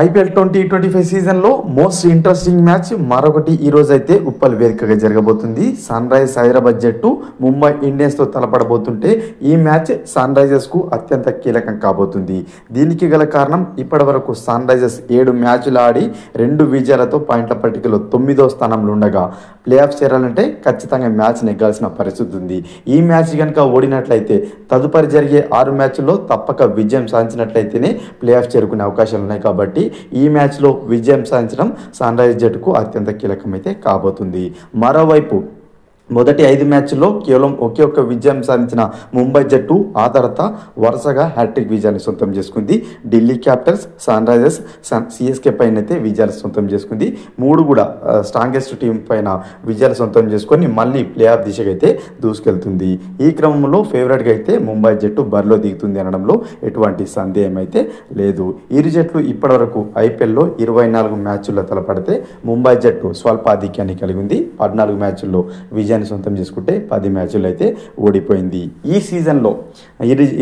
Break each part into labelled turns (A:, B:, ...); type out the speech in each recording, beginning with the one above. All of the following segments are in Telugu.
A: ఐపీఎల్ 2025 సీజన్లో మోస్ట్ ఇంట్రెస్టింగ్ మ్యాచ్ మరొకటి ఈ రోజు అయితే ఉప్పల్ వేదికగా జరగబోతుంది. సన్ రైజర్స్ హైదరాబాద్ జట్టు ముంబై ఇండియన్స్తో తలపడబోతుంటే ఈ మ్యాచ్ సన్ రైజర్స్కు అత్యంత కీలకం కాబోతుంది. దీనికి గల కారణం ఇప్పటి వరకు సన్ రైజర్స్ 7 మ్యాచ్లు ఆడి 2 విజయాలతో పాయింట్ల పట్టికలో 9వ స్థానంలో ఉండగా ప్లే ఆఫ్ చేరాలంటే ఖచ్చితంగా మ్యాచ్ నెగ్గాల్సిన పరిస్థితి ఉంది. ఈ మ్యాచ్ కనుక ఓడినట్లయితే తదుపరి జరిగే 6 మ్యాచ్ల్లో తప్పక విజయం సాధించినట్లయితేనే ప్లే ఆఫ్ చేరుకునే అవకాశాలు ఉన్నాయి. కాబట్టి ఈ మ్యాచ్లో విజయం సాధించడం సన్ రైజర్స్ జట్టుకు అత్యంత కీలకమైతే కాబోతుంది. మరోవైపు మొదటి 5 మ్యాచ్ల్లో కేవలం ఒకే ఒక్క విజయం సాధించిన ముంబై జట్టు ఆ తర్వాత వరుసగా హ్యాట్రిక్ విజయాన్ని సొంతం చేసుకుంది. Delhi capitals, Sunrisers, CSK పైన అయితే విజయాలు సొంతం చేసుకుంది. 3 కూడా స్ట్రాంగెస్ట్ టీం పైన విజయాలు సొంతం చేసుకొని మళ్ళీ ప్లే ఆఫ్ దిశగా అయితే దూసుకెళ్తుంది. ఈ క్రమంలో ఫేవరెట్గా అయితే ముంబై జట్టు బరిలో దిగుతుంది అనడంలో ఎటువంటి సందేహం అయితే లేదు. ఇరు జట్లు ఇప్పటివరకు ఐపీఎల్లో 24 మ్యాచ్ల్లో తలపడితే ముంబై జట్టు స్వల్ప ఆధిక్యాన్ని కలిగి ఉంది. 14 మ్యాచ్ల్లో విజయాన్ని సొంతం చేసుకుంటే 10 మ్యాచ్లు అయితే ఓడిపోయింది. ఈ సీజన్లో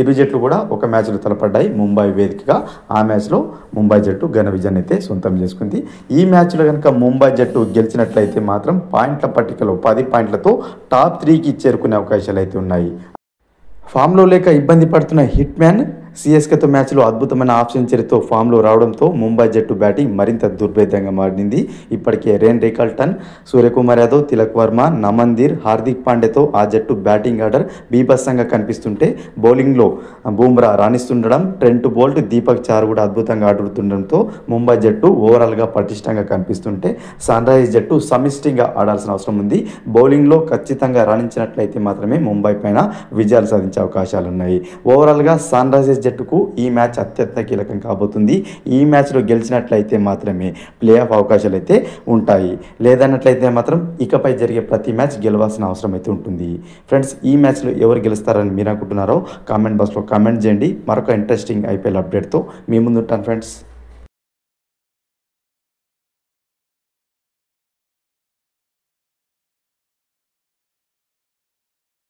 A: ఇరు జట్లు కూడా ఒక మ్యాచ్లో తలపడ్డాయి ముంబై వేదికగా. ఆ మ్యాచ్లో ముంబై జట్టు ఘన విజయాన్ని అయితే సొంతం చేసుకుంది. ఈ మ్యాచ్లో కనుక ముంబై జట్టు గెలిచినట్లయితే మాత్రం పాయింట్ల పట్టికలో 10 పాయింట్లతో టాప్ 3కి చేరుకునే అవకాశాలు అయితే ఉన్నాయి. ఫామ్లో లేక ఇబ్బంది పడుతున్న హిట్ మ్యాన్ సిఎస్కేతో మ్యాచ్లో అద్భుతమైన హాఫ్ సెంచరీతో ఫామ్లో రావడంతో ముంబై జట్టు బ్యాటింగ్ మరింత దుర్భేద్యంగా మారింది. ఇప్పటికే రేన్ రికల్టన్, సూర్యకుమార్ యాదవ్, తిలక్ వర్మ, నమన్దీర్, హార్దిక్ పాండ్యాతో ఆ జట్టు బ్యాటింగ్ ఆర్డర్ బీభత్సంగా కనిపిస్తుంటే బౌలింగ్లో బూమ్రా రాణిస్తుండడం, ట్రెంట్ బోల్ట్, దీపక్ చార్ కూడా అద్భుతంగా ఆడుతుండడంతో ముంబై జట్టు ఓవరాల్గా పటిష్టంగా కనిపిస్తుంటే సన్ రైజర్స్ జట్టు సమిష్టిగా ఆడాల్సిన అవసరం ఉంది. బౌలింగ్లో ఖచ్చితంగా రాణించినట్లయితే మాత్రమే ముంబై పైన విజయాలు సాధించే అవకాశాలు ఉన్నాయి. ఓవరాల్గా సన్ రైజర్స్ జట్టుకు ఈ మ్యాచ్ అత్యంత కీలకం కాబోతుంది. ఈ మ్యాచ్లో గెలిచినట్లయితే మాత్రమే ప్లే ఆఫ్ అవకాశాలు అయితే ఉంటాయి. లేదన్నట్లయితే మాత్రం ఇకపై జరిగే ప్రతి మ్యాచ్ గెలవాల్సిన అవసరం అయితే ఉంటుంది. ఫ్రెండ్స్, ఈ మ్యాచ్లో ఎవరు గెలుస్తారని మీరు అనుకుంటున్నారో కామెంట్ బాక్స్లో కామెంట్ చేయండి. మరొక ఇంట్రెస్టింగ్ ఐపీఎల్ అప్డేట్తో మీ ముందు ఉంటాను ఫ్రెండ్స్.